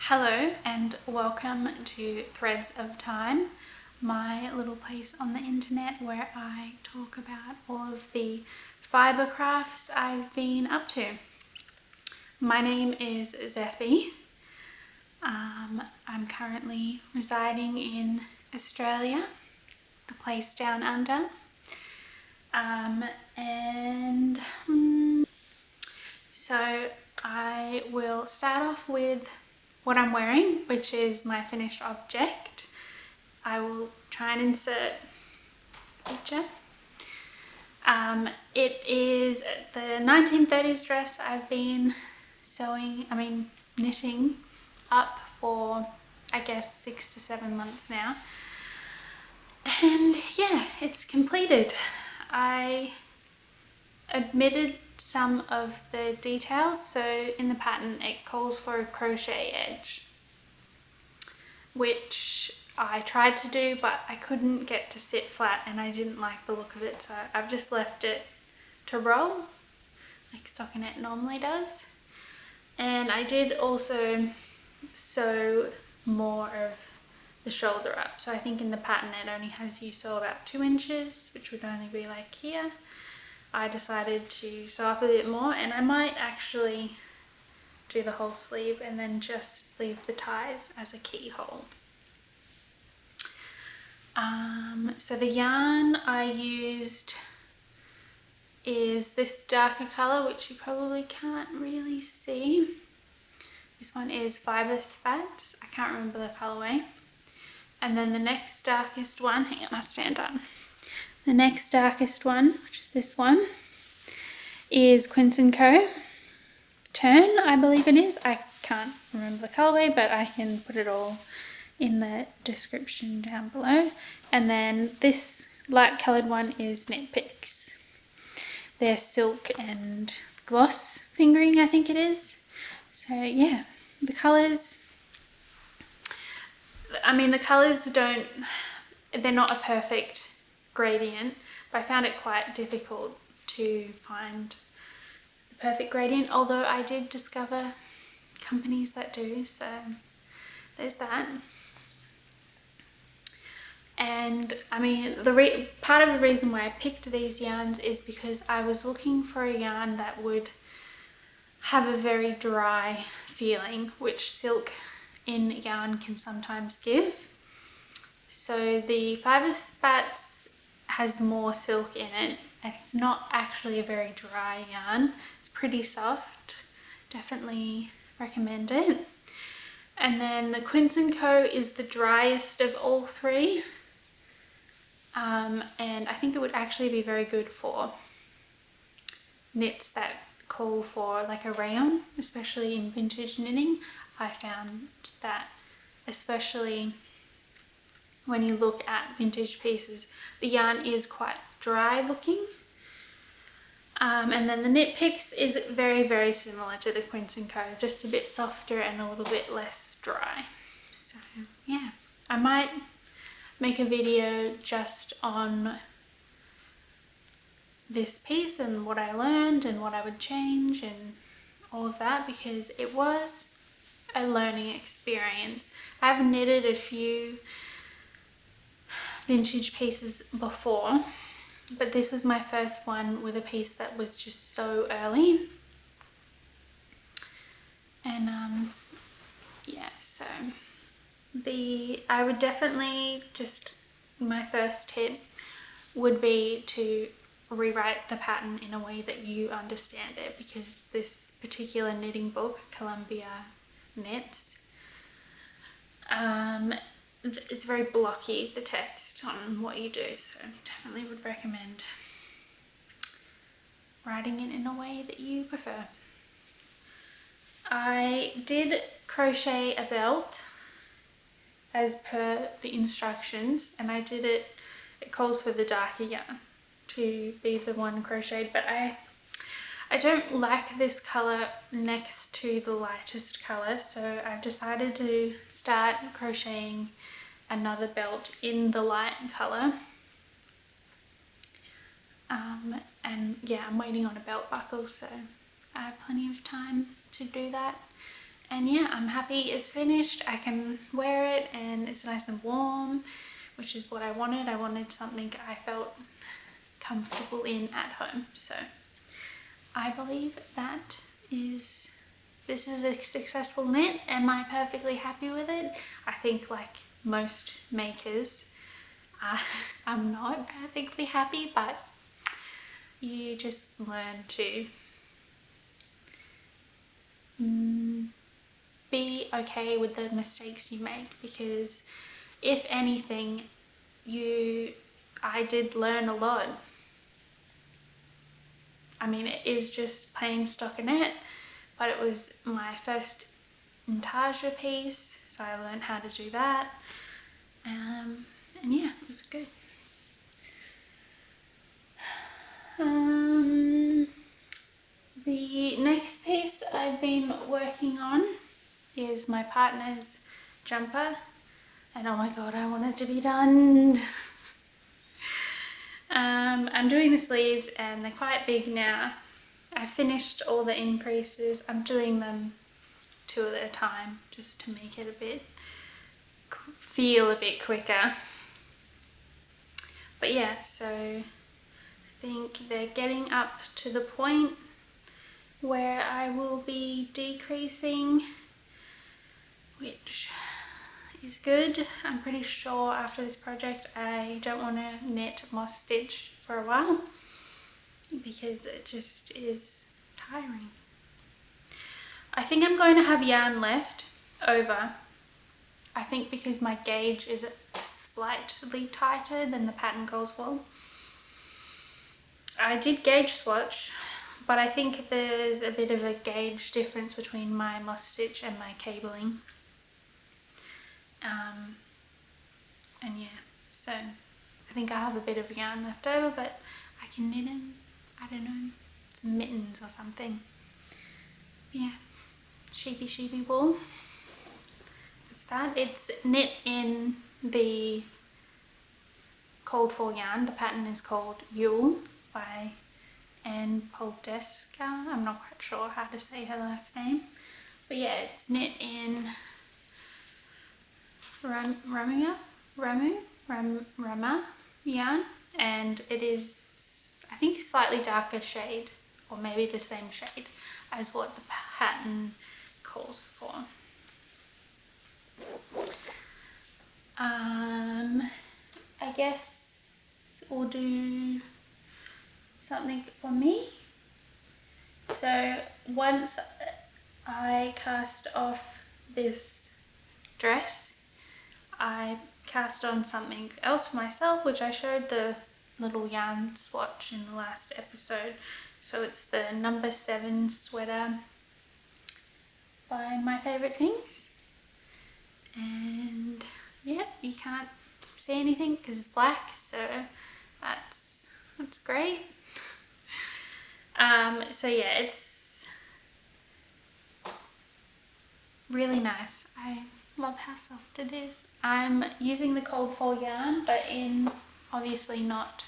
Hello and welcome to Threads of Time, my little place on the internet where I talk about all of the fibre crafts I've been up to. My name is Zephy. I'm currently residing in Australia, the place down under. So I will start off with what I'm wearing, which is my finished object. I will try and insert a picture. It is the 1930s dress I've been knitting up for I guess 6 to 7 months now. And yeah, it's completed. I omitted some of the details, so in the pattern it calls for a crochet edge, which I tried to do but I couldn't get to sit flat and I didn't like the look of it, so I've just left it to roll like stockinette normally does. And I did also sew more of the shoulder up, so I think in the pattern it only has you sew about 2 inches, which would only be like here. I decided to sew up a bit more, and I might actually do the whole sleeve and then just leave the ties as a keyhole. So the yarn I used is this darker colour, which you probably can't really see. This one is Fibre Spats. I can't remember the colourway. And then the next darkest one, hang on, I'll stand up. The next darkest one, which is this one, is Quince & Co. Turn, I believe it is. I can't remember the colourway, but I can put it all in the description down below. And then this light coloured one is Knit Picks. They're silk and gloss fingering, I think it is. So yeah, the colours, they're not a perfect gradient, but I found it quite difficult to find the perfect gradient, although I did discover companies that do, so there's that. And part of the reason why I picked these yarns is because I was looking for a yarn that would have a very dry feeling, which silk in yarn can sometimes give. So the Fibre Spats has more silk in it. It's not actually a very dry yarn. It's pretty soft. Definitely recommend it. And then the Quince & Co is the driest of all three. And I think it would actually be very good for knits that call for like a rayon, especially in vintage knitting. I found that especially when you look at vintage pieces, the yarn is quite dry looking. And then the Knit Picks is very, very similar to the Quince & Co, just a bit softer and a little bit less dry. So yeah, I might make a video just on this piece and what I learned and what I would change and all of that, because it was a learning experience. I've knitted a few vintage pieces before, but this was my first one with a piece that was just so early. And yeah, so I would definitely my first tip would be to rewrite the pattern in a way that you understand it, because this particular knitting book, Columbia Knits, it's very blocky, the text on what you do, so definitely would recommend writing it in a way that you prefer. I did crochet a belt as per the instructions, and I did it calls for the darker yarn to be the one crocheted, but I don't like this colour next to the lightest colour, so I've decided to start crocheting another belt in the light colour. And yeah, I'm waiting on a belt buckle, so I have plenty of time to do that. And yeah, I'm happy it's finished. I can wear it and it's nice and warm, which is what I wanted. I wanted something I felt comfortable in at home. So I believe this is a successful knit. Am I perfectly happy with it? I think like most makers, I'm not perfectly happy, but you just learn to be okay with the mistakes you make, because if anything, I did learn a lot. I mean, it is just plain stockinette, but it was my first intarsia piece, so I learned how to do that. And yeah, it was good. The next piece I've been working on is my partner's jumper, and oh my god, I want it to be done. I'm doing the sleeves and they're quite big now. I finished all the increases. I'm doing them 2 at a time just to make it feel a bit quicker. But yeah, so I think they're getting up to the point where I will be decreasing, which is good. I'm pretty sure after this project I don't want to knit moss stitch for a while because it just is tiring. I think I'm going to have yarn left over. I think because my gauge is slightly tighter than the pattern calls for. I did gauge swatch, but I think there's a bit of a gauge difference between my moss stitch and my cabling. And yeah, so I think I have a bit of yarn left over, but I can knit in, I don't know, some mittens or something. Yeah, sheepy wool. That's that. It's knit in the Cold Fall yarn. The pattern is called Yule by Anne Poldeska. I'm not quite sure how to say her last name, but yeah, it's knit in Rama yarn, and it is, I think, a slightly darker shade, or maybe the same shade as what the pattern calls for. I guess we'll do something for me. So once I cast off this dress, I cast on something else for myself, which I showed the little yarn swatch in the last episode. So it's the number 7 sweater by My Favourite Things. And yeah, you can't see anything because it's black, so that's great. So yeah, it's really nice. I love how soft it is. I'm using the Cold Fall yarn, but in obviously not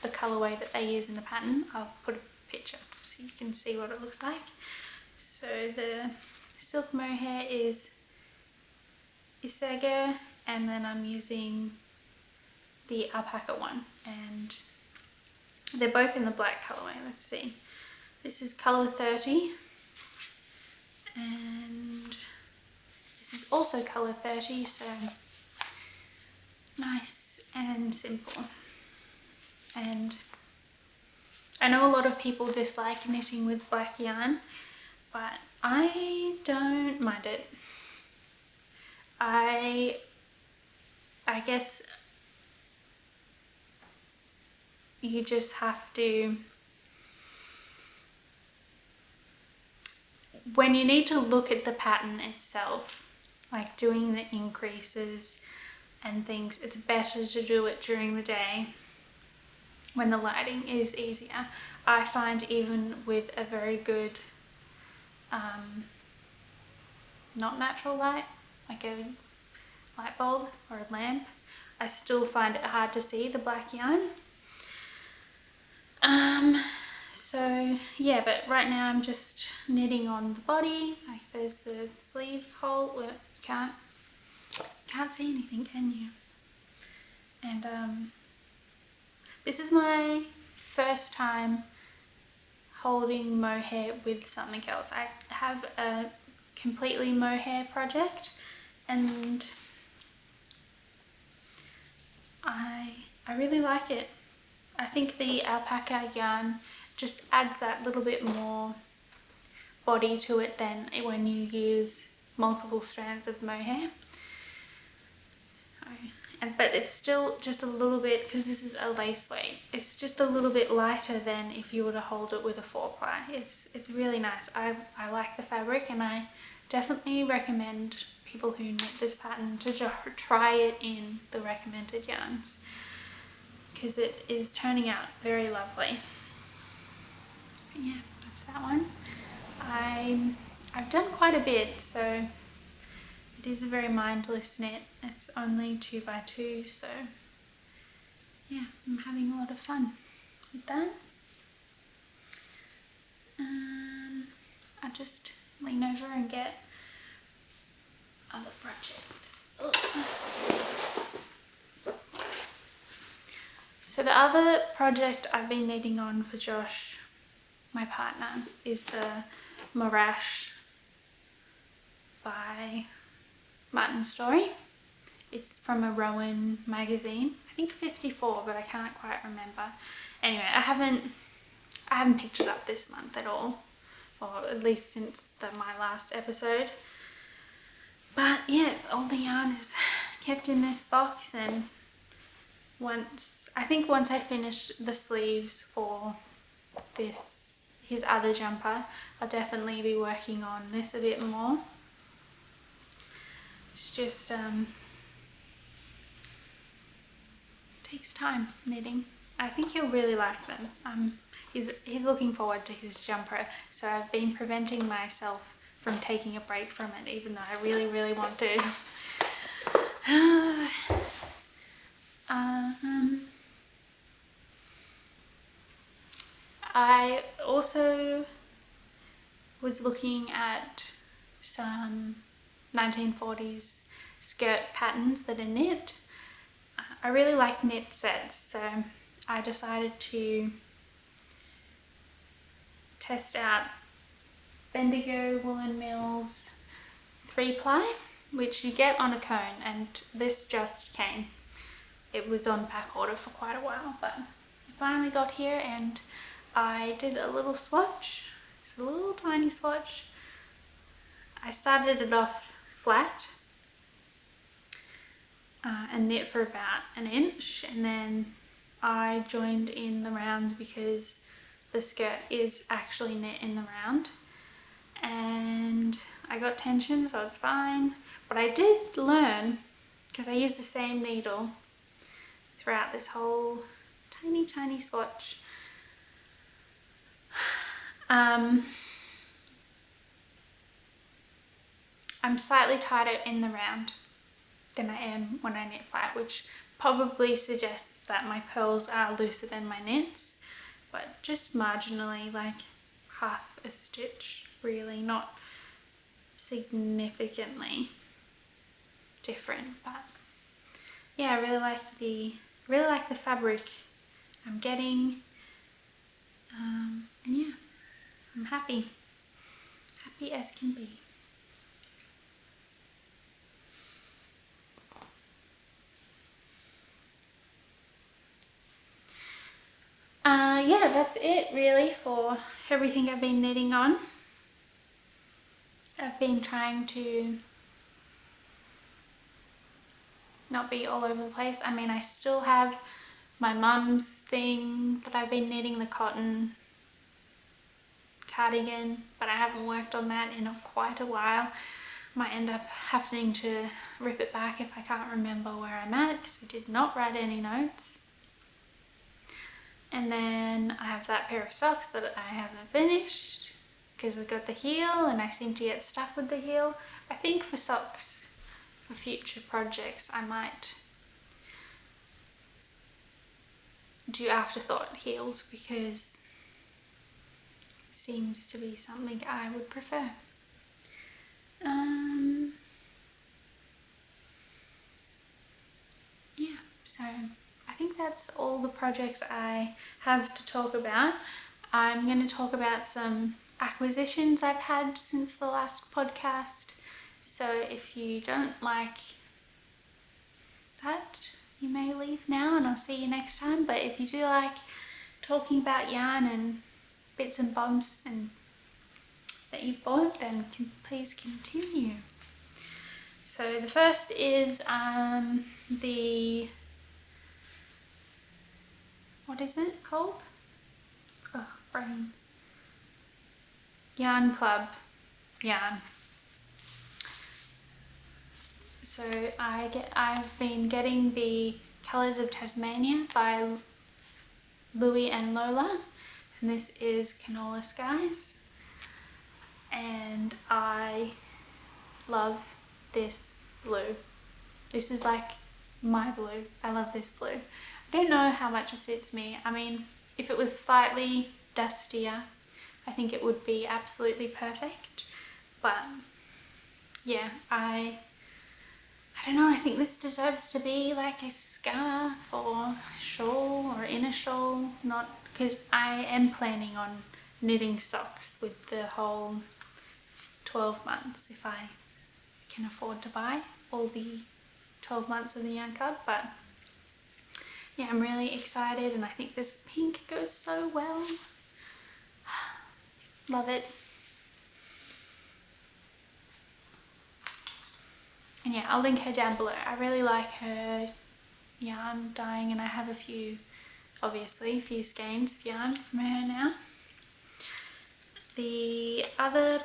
the colourway that they use in the pattern. I'll put a picture so you can see what it looks like. So the silk mohair is Isega, and then I'm using the alpaca one, and they're both in the black colourway. Let's see. This is colour 30, and this is also colour 30, so nice and simple. And I know a lot of people dislike knitting with black yarn, but I don't mind it. I guess you just have to, when you need to look at the pattern itself, like doing the increases and things, it's better to do it during the day when the lighting is easier. I find even with a very good not natural light, like a light bulb or a lamp, I still find it hard to see the black yarn. So yeah, but right now I'm just knitting on the body. Like there's the sleeve hole where you can't see anything, can you? And this is my first time holding mohair with something else. I have a completely mohair project, and I really like it. I think the alpaca yarn just adds that little bit more body to it than when you use multiple strands of mohair. But it's still just a little bit, because this is a lace weight, it's just a little bit lighter than if you were to hold it with a 4-ply. It's really nice. I like the fabric, and I definitely recommend people who knit this pattern to try it in the recommended yarns, because it is turning out very lovely. But yeah, that's that one. I've done quite a bit, so it is a very mindless knit. It's only 2x2, so yeah, I'm having a lot of fun with that. I'll just lean over and get other project. So the other project I've been knitting on for Josh, my partner, is the Morash by Martin Story. It's from a Rowan magazine, I think 54, but I can't quite remember. Anyway, I haven't picked it up this month at all, or at least since my last episode. But yeah, all the yarn is kept in this box, and once I finish the sleeves for his other jumper, I'll definitely be working on this a bit more. It's just takes time knitting. I think he'll really like them. He's looking forward to his jumper, so I've been preventing myself from taking a break from it, even though I really, really want to. I also was looking at some 1940s skirt patterns that are knit. I really like knit sets, so I decided to test out Bendigo Woolen Mills 3-ply, which you get on a cone, and this just came. It was on back order for quite a while, but it finally got here, and I did a little swatch. It's a little tiny swatch. I started it off flat and knit for about an inch, and then I joined in the round because the skirt is actually knit in the round, and I got tension, so it's fine. But I did learn, because I used the same needle throughout this whole tiny swatch. I'm slightly tighter in the round than I am when I knit flat, which probably suggests that my pearls are looser than my knits, but just marginally, like half a stitch, really, not significantly different. But yeah, I really like the fabric I'm getting, and yeah, I'm happy as can be. Yeah, that's it really for everything I've been knitting on. I've been trying to not be all over the place. I mean, I still have my mum's thing that I've been knitting, the cotton cardigan, but I haven't worked on that in quite a while. Might end up having to rip it back if I can't remember where I'm at, because I did not write any notes. And then I have that pair of socks that I haven't finished because I've got the heel and I seem to get stuck with the heel. I think for socks, for future projects, I might do afterthought heels, because seems to be something I would prefer. Yeah, so I think that's all the projects I have to talk about. I'm going to talk about some acquisitions I've had since the last podcast. So if you don't like that, you may leave now and I'll see you next time. But if you do like talking about yarn and bits and bobs and that you've bought, then please continue. So the first is the, what is it called? Oh, brain. Yarn Club yarn. So I've been getting the Colours of Tasmania by Louie and Lola, and this is Canola Skies, and I love this blue. This is like my blue. I love this blue. I don't know how much it suits me. I mean, if it was slightly dustier, I think it would be absolutely perfect, but yeah, I don't know, I think this deserves to be like a scarf or shawl or inner shawl, not because I am planning on knitting socks with the whole 12 months if I can afford to buy all the 12 months of the Yarn Club. But yeah, I'm really excited and I think this pink goes so well. Love it. And yeah, I'll link her down below. I really like her yarn dyeing, and I have a few skeins of yarn from her now. The other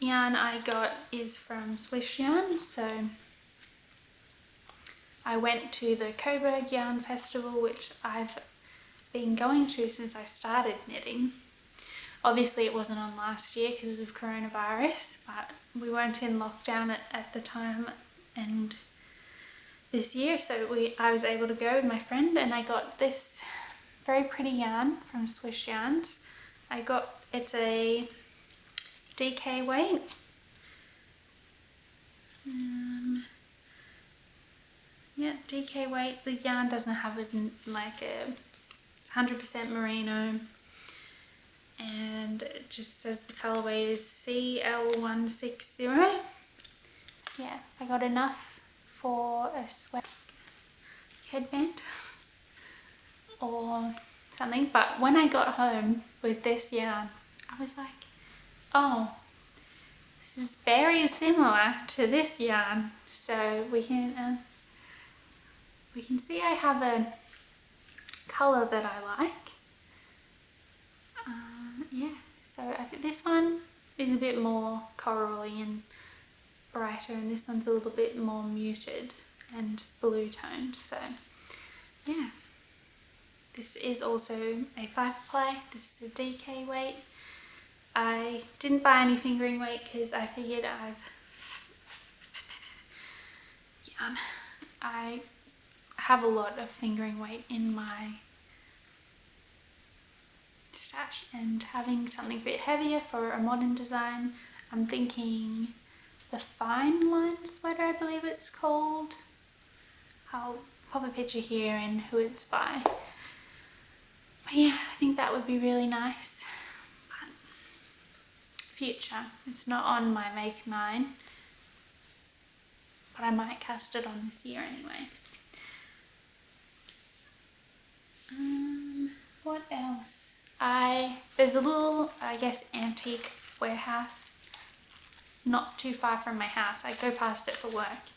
yarn I got is from Swish Yarn. So I went to the Coburg Yarn Festival, which I've been going to since I started knitting. Obviously it wasn't on last year because of coronavirus, but we weren't in lockdown at the time, and this year, so I was able to go with my friend, and I got this very pretty yarn from Swish Yarns. It's a DK weight. Yeah, DK weight. The yarn doesn't have it's 100% merino, and it just says the colorway is CL160. Yeah, I got enough for a sweat headband or something, but when I got home with this yarn, I was like, oh, this is very similar to this yarn. So we can see I have a color that I like. Yeah, so I think this one is a bit more corally and brighter, and this one's a little bit more muted and blue toned. So yeah, this is also a 5 ply. This is a DK weight. I didn't buy any fingering weight because I figured I have a lot of fingering weight in my stash, and having something a bit heavier for a modern design, I'm thinking the Fine Line sweater, I believe it's called. I'll pop a picture here and who it's by. But yeah, I think that would be really nice. But future, it's not on my Make 9, but I might cast it on this year anyway. What else? There's a little, I guess, antique warehouse not too far from my house. I go past it for work,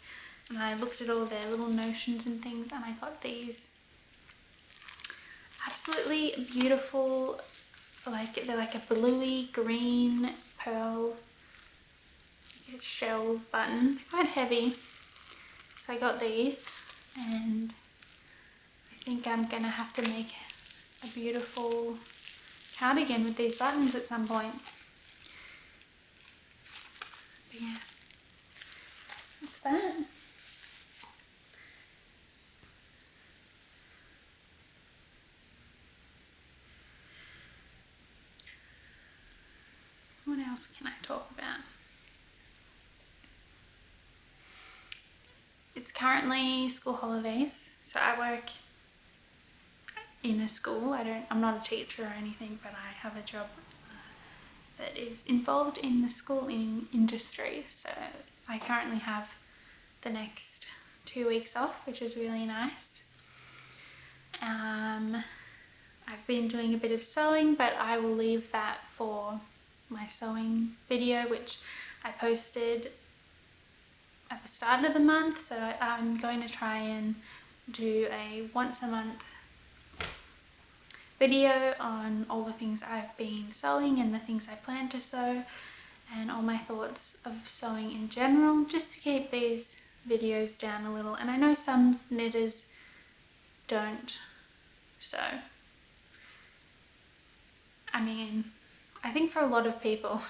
and I looked at all their little notions and things, and I got these absolutely beautiful, they're like a bluey green pearl shell button. They're quite heavy, so I got these, and I think I'm gonna have to make a beautiful cardigan with these buttons at some point. But yeah, that's that. else can I talk about? It's currently school holidays, so I work in a school. I'm not a teacher or anything, but I have a job that is involved in the schooling industry. So I currently have the next 2 weeks off, which is really nice. I've been doing a bit of sewing, but I will leave that for my sewing video, which I posted at the start of the month. So I'm going to try and do a once a month video on all the things I've been sewing and the things I plan to sew and all my thoughts of sewing in general, just to keep these videos down a little. And I know some knitters don't sew. I mean, I think for a lot of people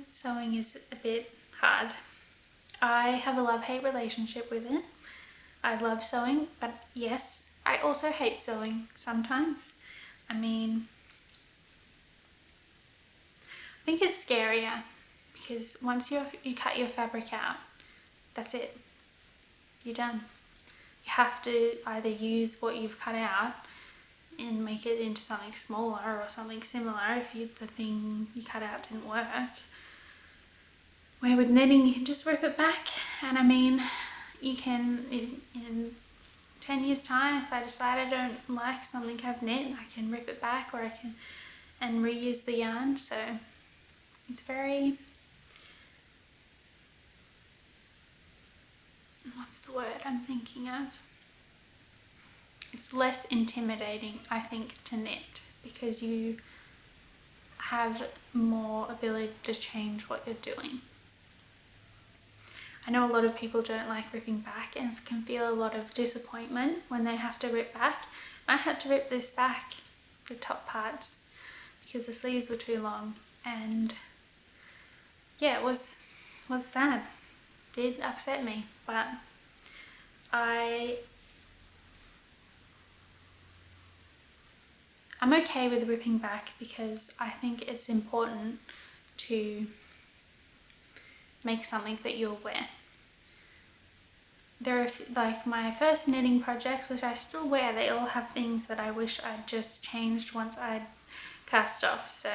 sewing is a bit hard. I have a love-hate relationship with it. I love sewing, but yes, I also hate sewing sometimes. I mean, I think it's scarier because once you cut your fabric out, that's it. You're done. You have to either use what you've cut out and make it into something smaller or something similar if the thing you cut out didn't work. Where with knitting, you can just rip it back. And I mean, you can, in 10 years time, if I decide I don't like something I've knit, I can rip it back, or I can and reuse the yarn. So it's very, what's the word I'm thinking of? It's less intimidating, I think, to knit, because you have more ability to change what you're doing. I know a lot of people don't like ripping back and can feel a lot of disappointment when they have to rip back. I had to rip this back, the top parts, because the sleeves were too long, and yeah, it was sad. It did upset me, but I'm okay with ripping back because I think it's important to make something that you'll wear. There are, like, my first knitting projects, which I still wear, they all have things that I wish I'd just changed once I'd cast off. So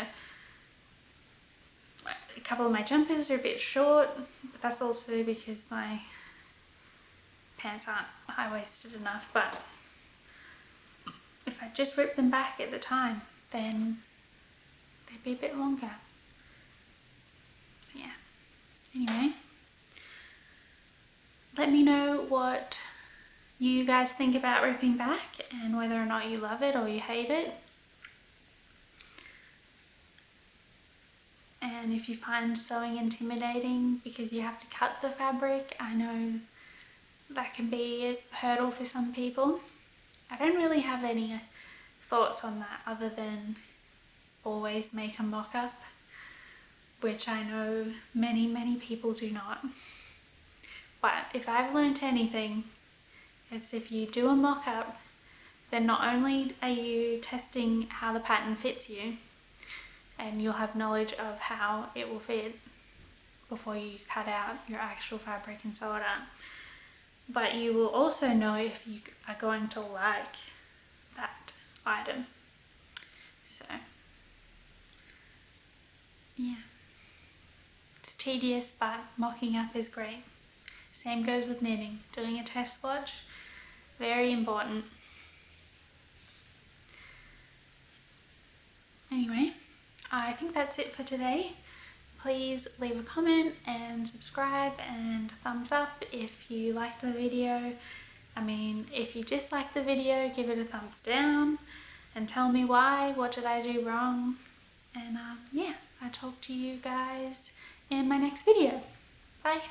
a couple of my jumpers are a bit short, but that's also because my pants aren't high-waisted enough. But if I just ripped them back at the time, then they'd be a bit longer. Yeah. Anyway, let me know what you guys think about ripping back and whether or not you love it or you hate it. And if you find sewing intimidating because you have to cut the fabric, I know that can be a hurdle for some people. I don't really have any thoughts on that other than always make a mock-up, which I know many people do not. But if I've learnt anything, it's if you do a mock-up, then not only are you testing how the pattern fits you, and you'll have knowledge of how it will fit before you cut out your actual fabric and sew it up, but you will also know if you are going to like that item. So yeah, it's tedious, but mocking up is great. Same goes with knitting. Doing a test swatch, very important. Anyway, I think that's it for today. Please leave a comment and subscribe and thumbs up if you liked the video. I mean, if you dislike the video, give it a thumbs down and tell me why. What did I do wrong? And yeah, I'll talk to you guys in my next video. Bye.